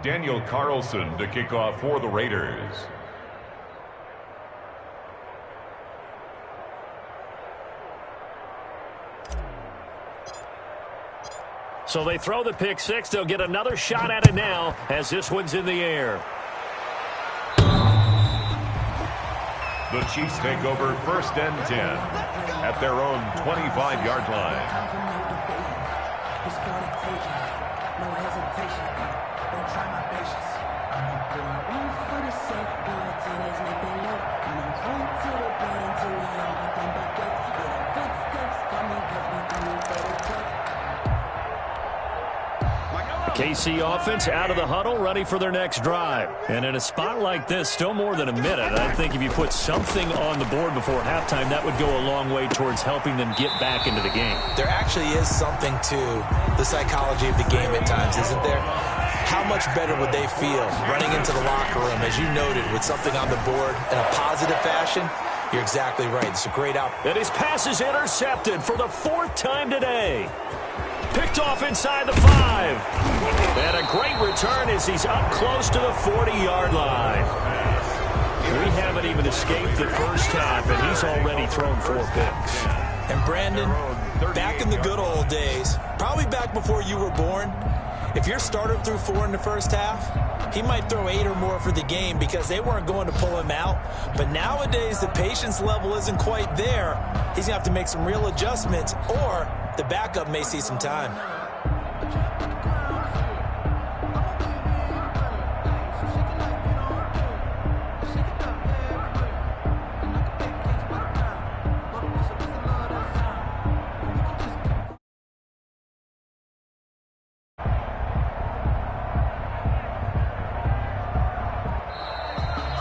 Daniel Carlson to kick off for the Raiders. So they throw the pick six. They'll get another shot at it now as this one's in the air. The Chiefs take over 1st and 10 at their own 25-yard line. KC offense out of the huddle, ready for their next drive. And in a spot like this, still more than a minute. I think if you put something on the board before halftime, that would go a long way towards helping them get back into the game. There actually is something to the psychology of the game at times, isn't there? How much better would they feel running into the locker room, as you noted, with something on the board in a positive fashion? You're exactly right. It's a great out. And his pass is intercepted for the 4th time today. Picked off inside the 5. And a great return as he's up close to the 40-yard line. We haven't even escaped the first half, and he's already thrown 4 picks. And Brandon, back in the good old days, probably back before you were born, if your starter threw 4 in the first half, he might throw 8 or more for the game because they weren't going to pull him out. But nowadays, the patience level isn't quite there. He's going to have to make some real adjustments, or the backup may see some time.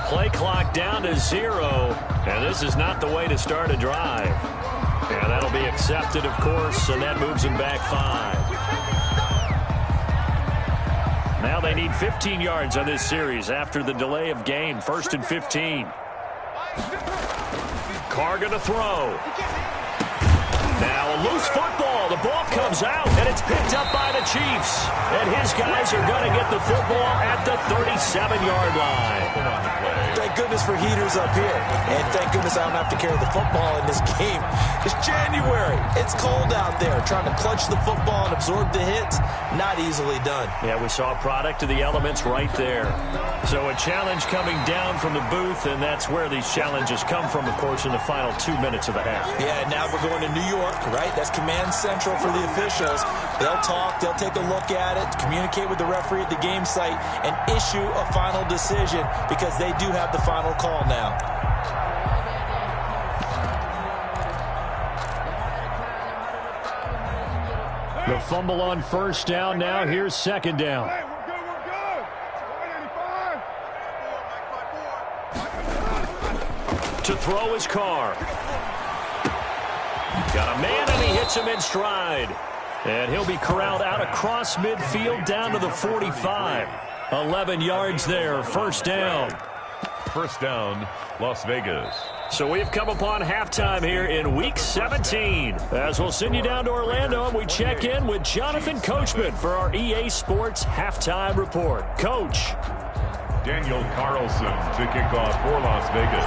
Play clock down to 0, and this is not the way to start a drive. And that'll be accepted, of course, and that moves him back 5. Now they need 15 yards on this series after the delay of game. 1st and 15. Carr going to throw. Now a loose football. The ball comes out, and it's picked up by the Chiefs. And his guys are going to get the football at the 37-yard line. Thank goodness for heaters up here. And thank goodness I don't have to carry the football in this game. It's January. It's cold out there. Trying to clutch the football and absorb the hits, not easily done. Yeah, we saw a product of the elements right there. So a challenge coming down from the booth, and that's where these challenges come from, of course, in the final 2 minutes of the half. Yeah, now we're going to New York, right? That's command central for the officials. They'll talk, they'll take a look at it, communicate with the referee at the game site, and issue a final decision because they do have the final call now. The fumble on 1st down. Now here's 2nd down. Hey, we're good. To throw his Carr. Got a man, and he hits him in stride. And he'll be corralled out across midfield down to the 45. 11 yards there, 1st down. 1st down, Las Vegas. So we've come upon halftime here in Week 17. As we'll send you down to Orlando, and we check in with Jonathan Coachman for our EA Sports Halftime Report. Coach. Daniel Carlson to kick off for Las Vegas.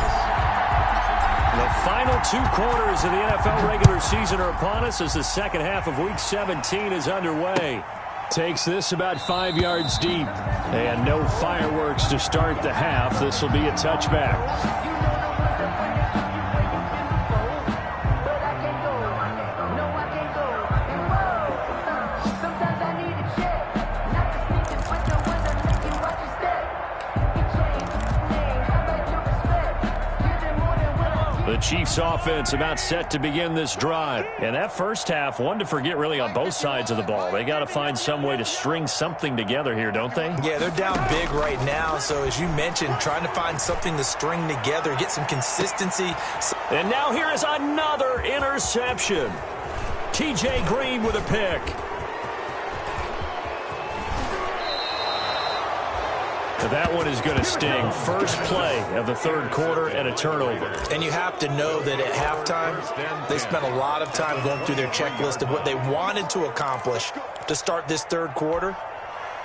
The final 2 quarters of the NFL regular season are upon us as the second half of Week 17 is underway. Takes this about 5 yards deep. And no fireworks to start the half. This will be a touchback. The Chiefs offense about set to begin this drive. And that first half, one to forget really on both sides of the ball. They got to find some way to string something together here, don't they? Yeah, they're down big right now. So as you mentioned, trying to find something to string together, get some consistency. And now here is another interception. TJ Green with a pick. That one is going to sting. First play of the 3rd quarter and a turnover. And you have to know that at halftime, they spent a lot of time going through their checklist of what they wanted to accomplish to start this 3rd quarter.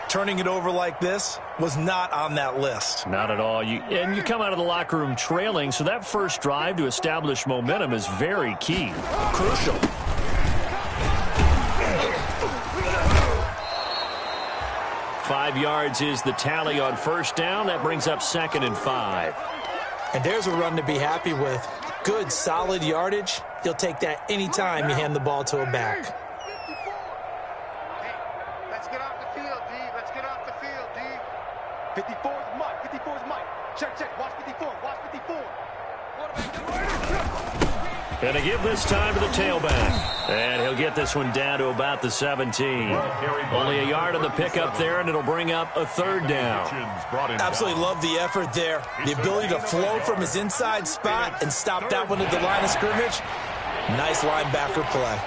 Turning it over like this was not on that list. Not at all. You come out of the locker room trailing, so that first drive to establish momentum is very key. Crucial. Five yards is the tally on first down. That brings up 2nd and 5. And there's a run to be happy with. Good, solid yardage. You'll take that anytime you hand the ball to a back. Hey, let's get off the field, D. Let's get off the field, D. 54 is Mike. 54 is Mike. Check. Watch 54. Watch 54. And to give this time to the tailback. And he'll get this one down to about the 17. Only a yard on the pickup there, and it'll bring up a 3rd down. Absolutely love the effort there. The ability to flow from his inside spot and stop that one at the line of scrimmage. Nice linebacker play.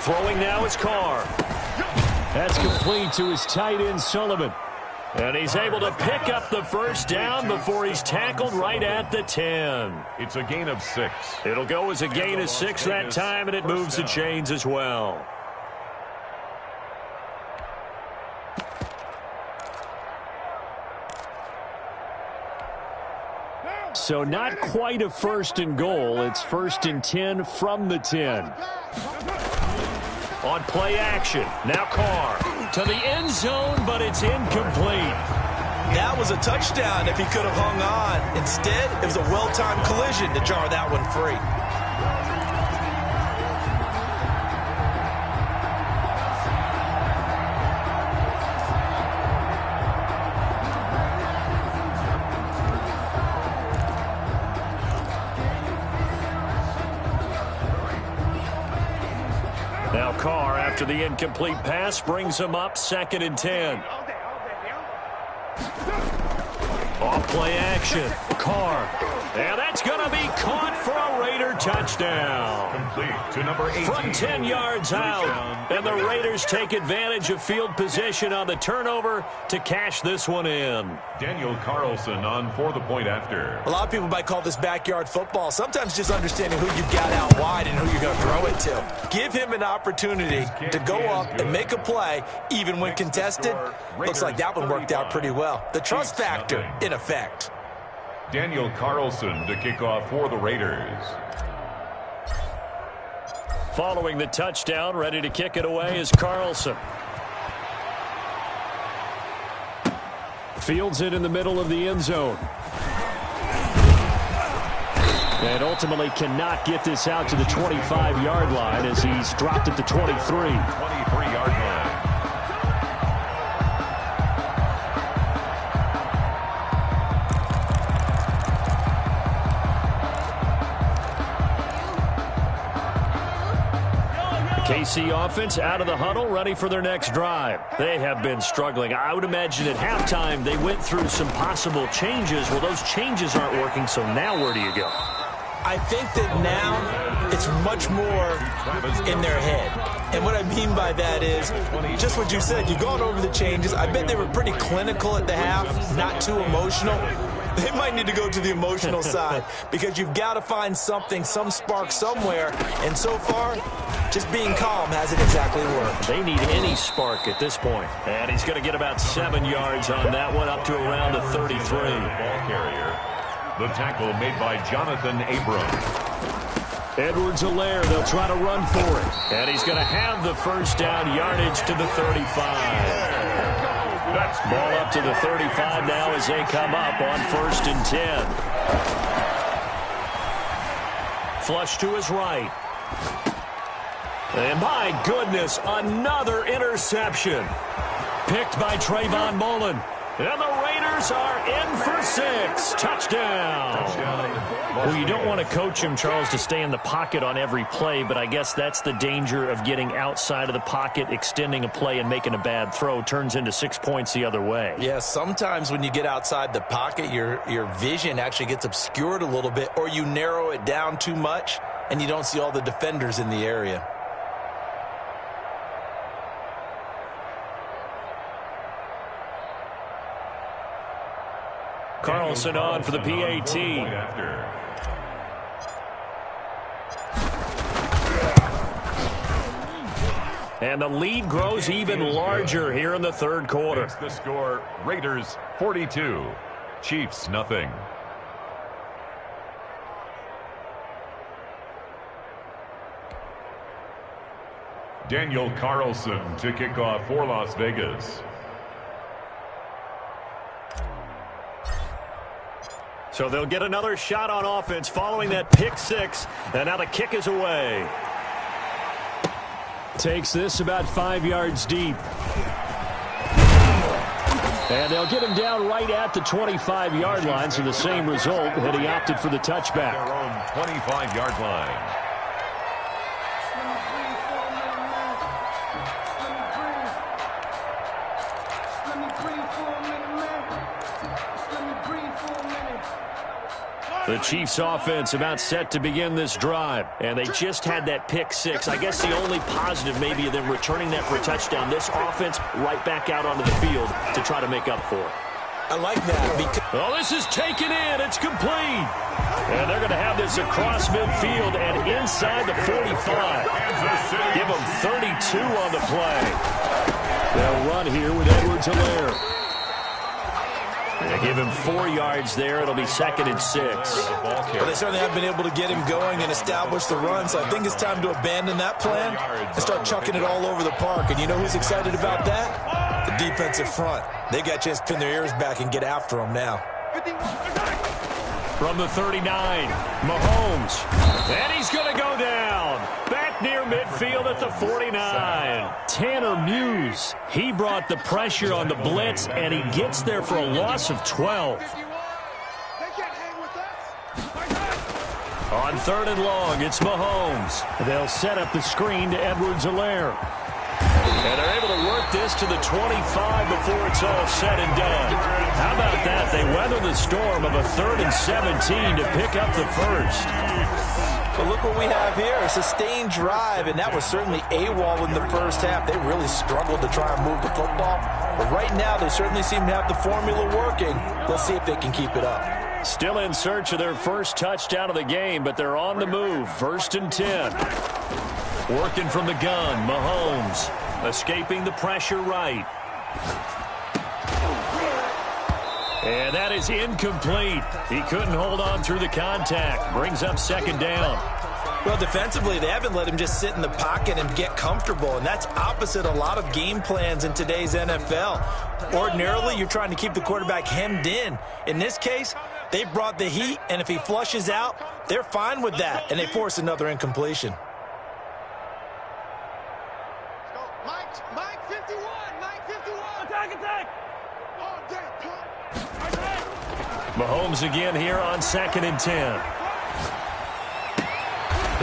Throwing now is Carr. That's complete to his tight end, Sullivan. And he's able to pick up the first down before he's tackled right at the 10. It's a gain of 6. It'll go as a gain of 6 that time, and it moves the chains as well. So not quite a 1st and goal. It's 1st and 10 from the 10. On play action, now Carr to the end zone, but it's incomplete. That was a touchdown if he could have hung on. Instead, it was a well-timed collision to jar that one free. Now Carr, after the incomplete pass, brings him up 2nd and 10. Off play action, Carr. And that's going to be caught for a Raider touchdown. Complete to number 18. From 10 yards out. And the Raiders take advantage of field position on the turnover to cash this one in. Daniel Carlson on for the point after. A lot of people might call this backyard football. Sometimes just understanding who you've got out wide and who you're going to throw it to. Give him an opportunity to go up and make a play, even when contested. Looks like that one worked out pretty well. The trust factor in effect. Daniel Carlson to kick off for the Raiders. Following the touchdown, ready to kick it away is Carlson. Fields it in the middle of the end zone. And ultimately cannot get this out to the 25-yard line as he's dropped at the 23. 23-yard line. KC offense out of the huddle, ready for their next drive. They have been struggling. I would imagine at halftime they went through some possible changes. Well, those changes aren't working, so now where do you go? I think that now it's much more in their head. And what I mean by that is just what you said. You've gone over the changes. I bet they were pretty clinical at the half, not too emotional. They might need to go to the emotional side because you've got to find something, some spark somewhere. And so far, just being calm hasn't exactly worked. They need any spark at this point. And he's going to get about 7 yards on that one, up to around the 33. Ball carrier. The tackle made by Jonathan Abrams. Edwards-Helaire, they'll try to run for it. And he's going to have the first down, yardage to the 35. That's ball up to the 35 now as they come up on 1st and 10. Flush to his right. And my goodness, another interception. Picked by Trayvon Mullen. And the Raiders are in for 6. Touchdown. Well, you don't want to coach him, Charles, to stay in the pocket on every play, but I guess that's the danger of getting outside of the pocket, extending a play, and making a bad throw. Turns into 6 points the other way. Yeah, sometimes when you get outside the pocket, your vision actually gets obscured a little bit, or you narrow it down too much, and you don't see all the defenders in the area. Carlson on for the PAT. And the lead grows even larger here in the third quarter. Makes the score Raiders 42, Chiefs nothing. Daniel Carlson to kick off for Las Vegas. So they'll get another shot on offense following that pick six. And now the kick is away. Takes this about 5 yards deep. And they'll get him down right at the 25-yard line. So the same result had he opted for the touchback. Their own 25-yard line. The Chiefs offense about set to begin this drive, and they just had that pick six. I guess the only positive maybe of them returning that for a touchdown. This offense right back out onto the field to try to make up for it. I like that. Oh, this is taken in. It's complete. And they're going to have this across midfield and inside the 45. Give them 32 on the play. They'll run here with Edwards-Helaire. They give him 4 yards there. It'll be 2nd and 6. Well, they certainly have been able to get him going and establish the run, so I think it's time to abandon that plan and start chucking it all over the park. And you know who's excited about that? The defensive front. They got a chance to pin their ears back and get after him now. From the 39, Mahomes. And he's going to go down. Back near midfield at the 49. Tanner Muse. He brought the pressure on the blitz, and he gets there for a loss of 12. On 3rd and long, it's Mahomes. They'll set up the screen to Edwards-Helaire. And they're able to work this to the 25 before it's all said and done. How about that? They weather the storm of a 3rd and 17 to pick up the first. But look what we have here, a sustained drive, and that was certainly AWOL in the first half. They really struggled to try and move the football. But right now, they certainly seem to have the formula working. Let's see if they can keep it up. Still in search of their first touchdown of the game, but they're on the move. 1st and 10. Working from the gun, Mahomes. Escaping the pressure right. And that is incomplete. He couldn't hold on through the contact. Brings up 2nd down. Well, defensively, they haven't let him just sit in the pocket and get comfortable, and that's opposite a lot of game plans in today's NFL. Ordinarily, you're trying to keep the quarterback hemmed in. In this case, they brought the heat, and if he flushes out, they're fine with that, and they force another incompletion. Mike 51, Mike 51. Attack. Mahomes again here on 2nd and 10.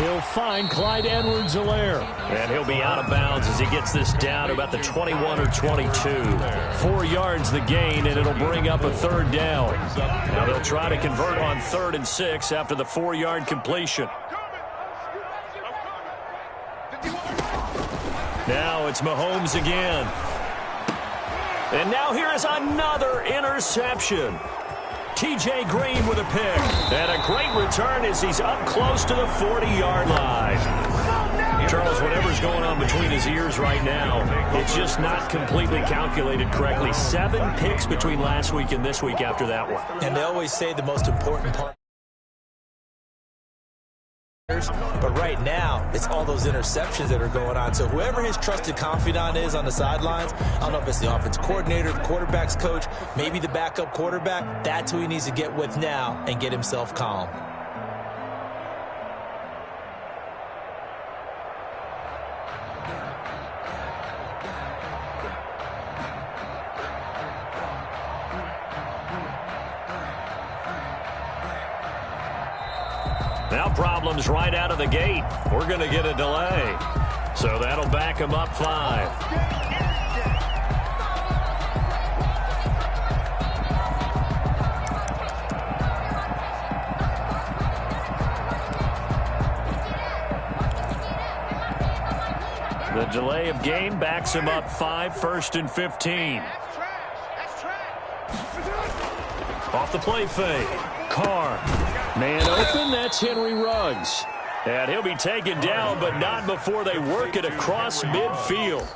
He'll find Clyde Edwards-Helaire. And he'll be out of bounds as he gets this down to about the 21 or 22. 4 yards the gain, and it'll bring up a 3rd down. Now they'll try to convert on 3rd and 6 after the 4-yard completion. Now it's Mahomes again. And now here is another interception. T.J. Green with a pick. And a great return as he's up close to the 40-yard line. Charles, whatever's going on between his ears right now, it's just not completely calculated correctly. 7 picks between last week and this week after that one. And they always say the most important part. But right now, it's all those interceptions that are going on. So whoever his trusted confidant is on the sidelines, I don't know if it's the offense coordinator, the quarterback's coach, maybe the backup quarterback, that's who he needs to get with now and get himself calm. Now problems right out of the gate. We're going to get a delay. So that'll back him up 5. The delay of game backs him up 5, 1st and 15. Off the play fake. Carr. Man open, that's Henry Ruggs. And he'll be taken down, but not before they work it across midfield.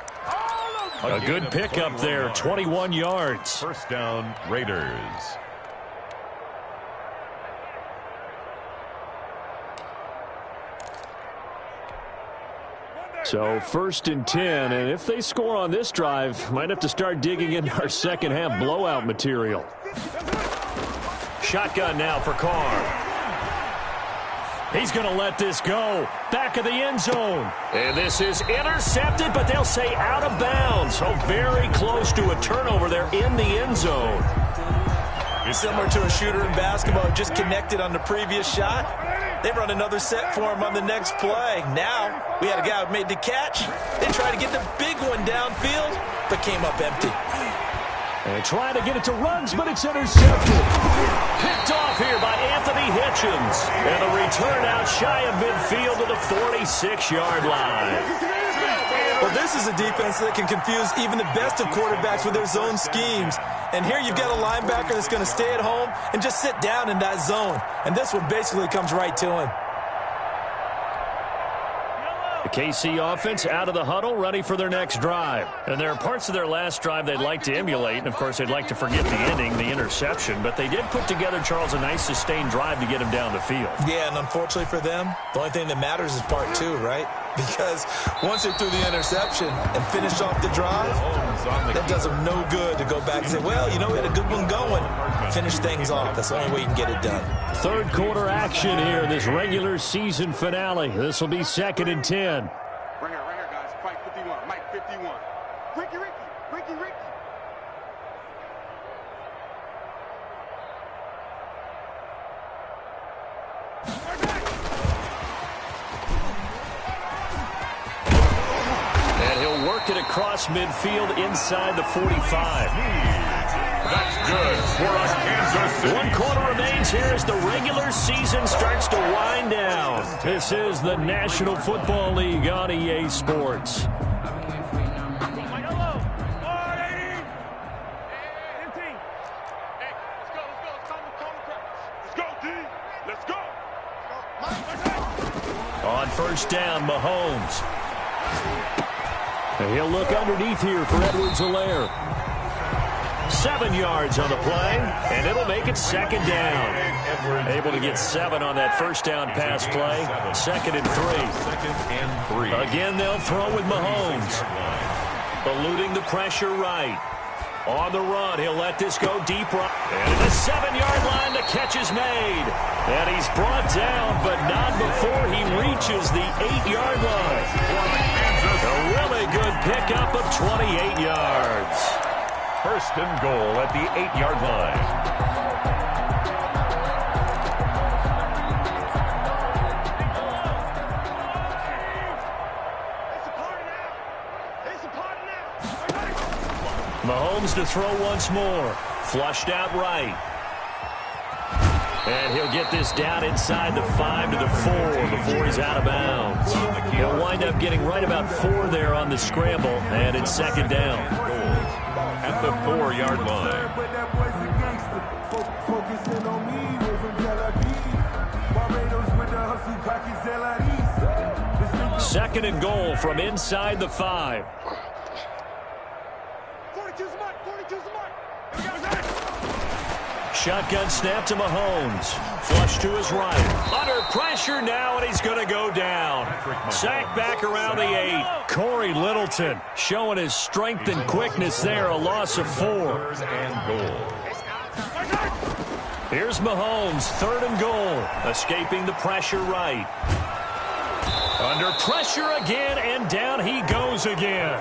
A good pickup there, 21 yards. First down, Raiders. So 1st and 10, and if they score on this drive, might have to start digging into our second half blowout material. Shotgun now for Carr. He's going to let this go. Back of the end zone. And this is intercepted, but they'll say out of bounds. So very close to a turnover there in the end zone. Similar to a shooter in basketball, just connected on the previous shot. They run another set for him on the next play. Now, we had a guy who made the catch. They tried to get the big one downfield, but came up empty. And trying to get it to runs, but it's intercepted. Picked off here by Anthony Hitchens. And the return out shy of midfield to the 46-yard line. Well, this is a defense that can confuse even the best of quarterbacks with their zone schemes. And here you've got a linebacker that's going to stay at home and just sit down in that zone. And this one basically comes right to him. The KC offense out of the huddle, ready for their next drive. And there are parts of their last drive they'd like to emulate. And, of course, they'd like to forget the ending, the interception. But they did put together, Charles, a nice sustained drive to get him down the field. Yeah, and unfortunately for them, the only thing that matters is part 2, right? Because once they threw the interception and finished off the drive, that does them no good to go back and say, well, you know, we had a good one going. Finish things off. That's the only way you can get it done. Third quarter action here in this regular season finale. This will be 2nd and 10. Right here, guys. Mike 51. Mike 51. Ricky. And he'll work it across midfield inside the 45. That's good for us, Kansas City. One quarter remains here as the regular season starts to wind down. This is the National Football League on EA Sports. On first down, Mahomes. And he'll look underneath here for Edwards-Helaire. 7 yards on the play, and it'll make it 2nd down. Able to get 7 on that first down pass play. 2nd and 3. Again, they'll throw with Mahomes. Eluding the pressure right. On the run, he'll let this go deep right. And at the 7-yard line, the catch is made. And he's brought down, but not before he reaches the 8-yard line. A really good pickup of 28 yards. First and goal at the 8-yard line. Mahomes to throw once more. Flushed out right. And he'll get this down inside the 5 to the 4 before he's out of bounds. He'll wind up getting right about 4 there on the scramble, and it's 2nd down. At the 4-yard line. 2nd and goal from inside the 5. 42's the mark. 42's the mark. Shotgun snap to Mahomes. Flush to his right. Under pressure now, and he's going to go down. Sacked back around the 8. Corey Littleton showing his strength and quickness there. A loss of 4. Here's Mahomes, 3rd and goal. Escaping the pressure right. Under pressure again, and down he goes again.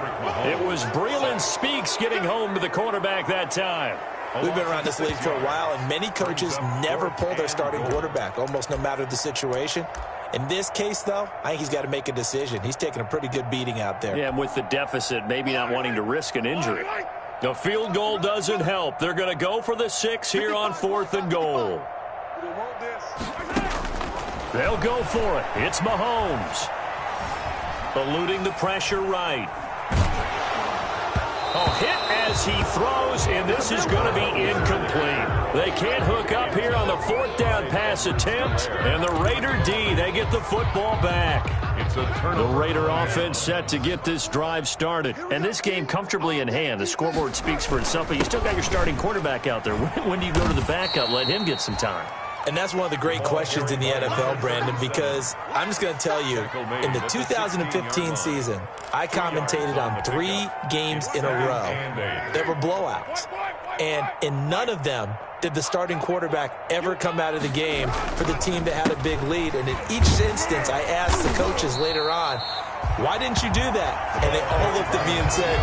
It was Breeland Speaks getting home to the quarterback that time. We've been around this league for a while, and many coaches never pull their starting quarterback, almost no matter the situation. In this case, though, I think he's got to make a decision. He's taking a pretty good beating out there. Yeah, and with the deficit, maybe not wanting to risk an injury. The field goal doesn't help. They're going to go for the 6 here on 4th and goal. They'll go for it. It's Mahomes. Eluding the pressure right. Oh, hit as he throws, and this is going to be incomplete. They can't hook up here on the 4th down pass. pass attempt, and the Raider D, they get the football back. It's a turnover. The Raider offense set to get this drive started. And this game comfortably in hand. The scoreboard speaks for itself, but you still got your starting quarterback out there. When do you go to the backup, let him get some time? And that's one of the great questions in the NFL, Brandon, because I'm just going to tell you, in the 2015 season, I commentated on 3 games in a row. There were blowouts. And in none of them did the starting quarterback ever come out of the game for the team that had a big lead. And in each instance, I asked the coaches later on, why didn't you do that? And they all looked at me and said,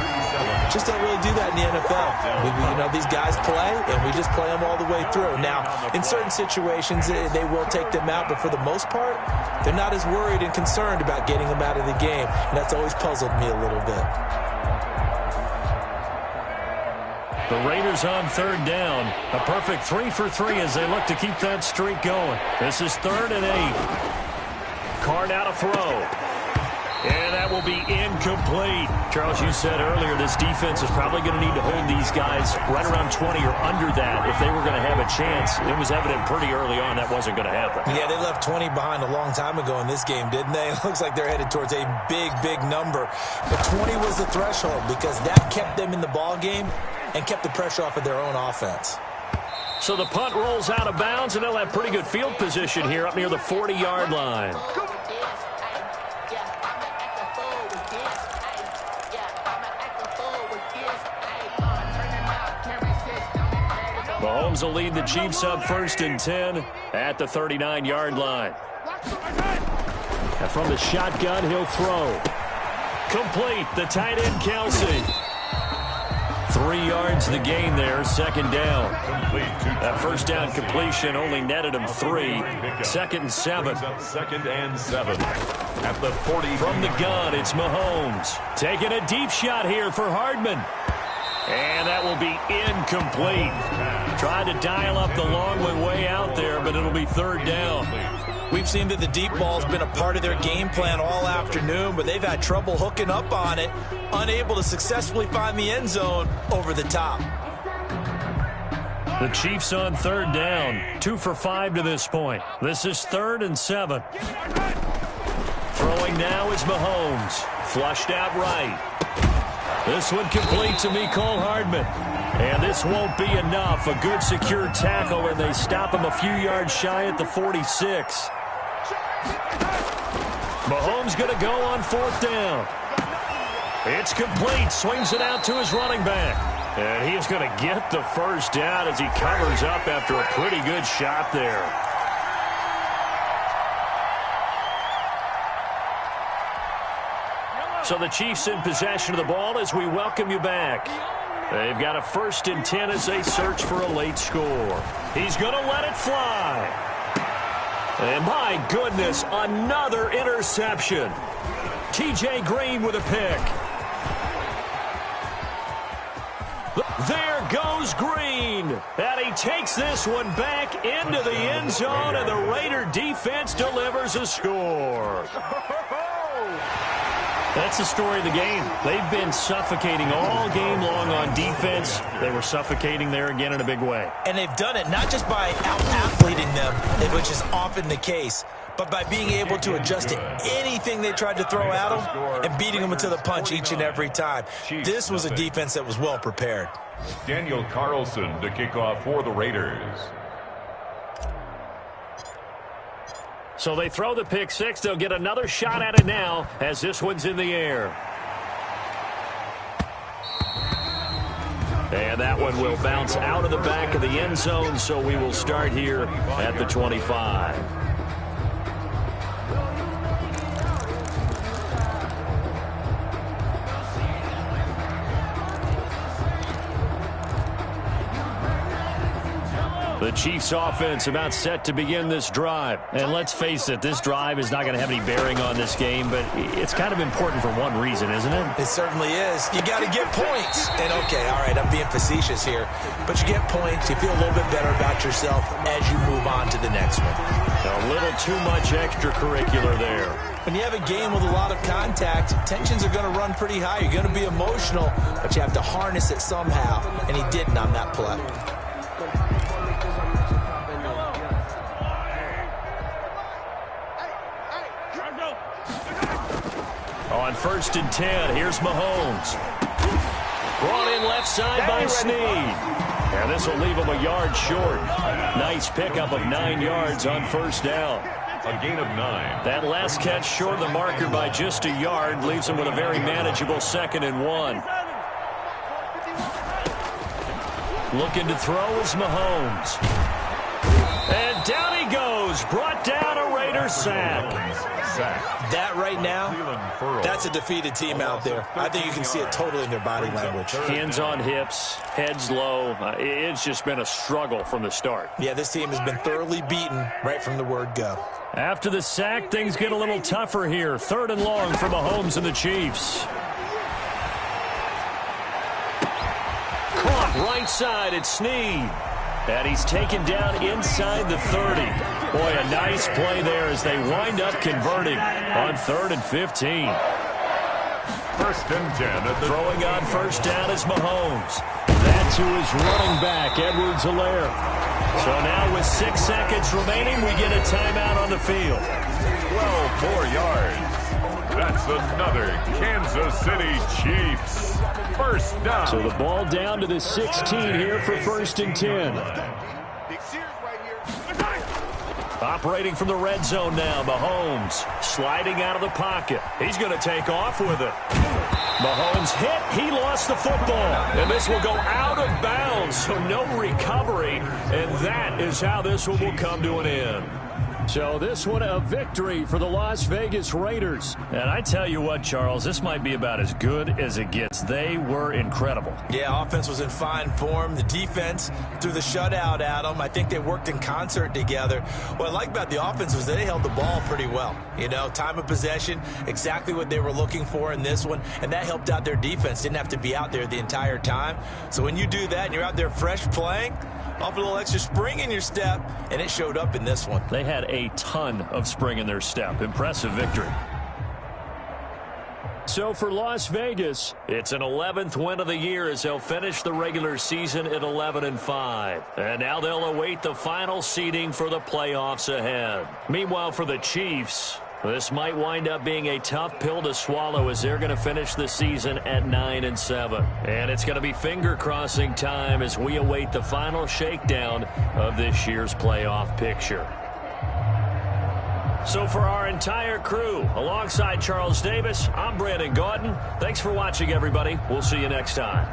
just don't really do that in the NFL. These guys play, and we just play them all the way through. Now, in certain situations, they will take them out, but for the most part, they're not as worried and concerned about getting them out of the game. And that's always puzzled me a little bit. The Raiders on 3rd down. A perfect 3 for 3 as they look to keep that streak going. This is 3rd and 8. Carr now to throw. And that will be incomplete. Charles, you said earlier this defense is probably going to need to hold these guys right around 20 or under that if they were going to have a chance. It was evident pretty early on that wasn't going to happen. Yeah, they left 20 behind a long time ago in this game, didn't they? It looks like they're headed towards a big, big number. But 20 was the threshold because that kept them in the ball game and kept the pressure off of their own offense. So the punt rolls out of bounds, and they'll have pretty good field position here up near the 40-yard line. Mahomes will lead the Chiefs up 1st and 10 at the 39-yard line. And from the shotgun, he'll throw. Complete, the tight end, Kelsey. 3 yards the gain there, 2nd down. That 1st down completion only netted him 3. 2nd and 7. 2nd and 7. At the 40. From the gun, it's Mahomes. Taking a deep shot here for Hardman. And that will be incomplete. Tried to dial up the long way out there, but it'll be 3rd down. We've seen that the deep ball's been a part of their game plan all afternoon, but they've had trouble hooking up on it, unable to successfully find the end zone over the top. The Chiefs on 3rd down, 2 for 5 to this point. This is 3rd and 7. Throwing now is Mahomes. Flushed out right. This one complete to Mecole Hardman. And this won't be enough. A good secure tackle, and they stop him a few yards shy at the 46. Mahomes going to go on 4th down. It's complete. Swings it out to his running back. And he is going to get the 1st down as he covers up after a pretty good shot there. So the Chiefs in possession of the ball as we welcome you back. They've got a 1st and 10 as they search for a late score. He's going to let it fly. And my goodness, another interception. T.J. Green with a pick. There goes Green. And he takes this one back into the end zone, and the Raider defense delivers a score. That's the story of the game. They've been suffocating all game long on defense. They were suffocating there again in a big way. And they've done it not just by out-athleting them, which is often the case, but by being able to adjust to anything they tried to throw at them and beating them into the punch each and every time. This was a defense that was well prepared. Daniel Carlson to kick off for the Raiders. So they throw the pick 6. They'll get another shot at it now as this one's in the air. And that one will bounce out of the back of the end zone, so we will start here at the 25. The Chiefs offense about set to begin this drive. And let's face it, this drive is not going to have any bearing on this game, but it's kind of important for one reason, isn't it? It certainly is. You got to get points. And okay, all right, I'm being facetious here, but you get points, you feel a little bit better about yourself as you move on to the next one. A little too much extracurricular there. When you have a game with a lot of contact, tensions are going to run pretty high. You're going to be emotional, but you have to harness it somehow, and he didn't on that play. 1st and 10. Here's Mahomes. Brought in left side by Snead. And this will leave him a yard short. Nice pickup of 9 yards on 1st down. A gain of 9. That last catch short of the marker by just a yard leaves him with a very manageable 2nd and 1. Looking to throw is Mahomes. And down he goes. Brought down a Raiders sack. That right now, that's a defeated team out there. I think you can see it totally in their body language. Hands on hips, heads low. It's just been a struggle from the start. Yeah, this team has been thoroughly beaten right from the word go. After the sack, things get a little tougher here. 3rd and long for Mahomes and the Chiefs. Caught right side at Snead. And he's taken down inside the 30. Boy, a nice play there as they wind up converting on 3rd and 15. 1st and 10. Throwing on 1st down is Mahomes. That's who is running back, Edwards-Helaire. So now with 6 seconds remaining, we get a timeout on the field. 12 more yards. That's another Kansas City Chiefs. 1st down. So the ball down to the 16 here for 1st and 10. Operating from the red zone now, Mahomes sliding out of the pocket. He's going to take off with it. Mahomes hit. He lost the football. And this will go out of bounds, so no recovery. And that is how this one will come to an end. So this one a victory for the Las Vegas Raiders. And I tell you what, Charles, this might be about as good as it gets. They were incredible. Yeah, offense was in fine form. The defense threw the shutout at them. I think they worked in concert together. What I like about the offense was they held the ball pretty well. You know, time of possession, exactly what they were looking for in this one. And that helped out their defense. Didn't have to be out there the entire time. So when you do that and you're out there fresh playing, off a little extra spring in your step, and it showed up in this one. They had a ton of spring in their step. Impressive victory. So for Las Vegas, it's an 11th win of the year as they'll finish the regular season at 11-5. And now they'll await the final seeding for the playoffs ahead. Meanwhile, for the Chiefs, this might wind up being a tough pill to swallow as they're going to finish the season at 9-7. And it's going to be finger-crossing time as we await the final shakedown of this year's playoff picture. So for our entire crew, alongside Charles Davis, I'm Brandon Gaudin. Thanks for watching, everybody. We'll see you next time.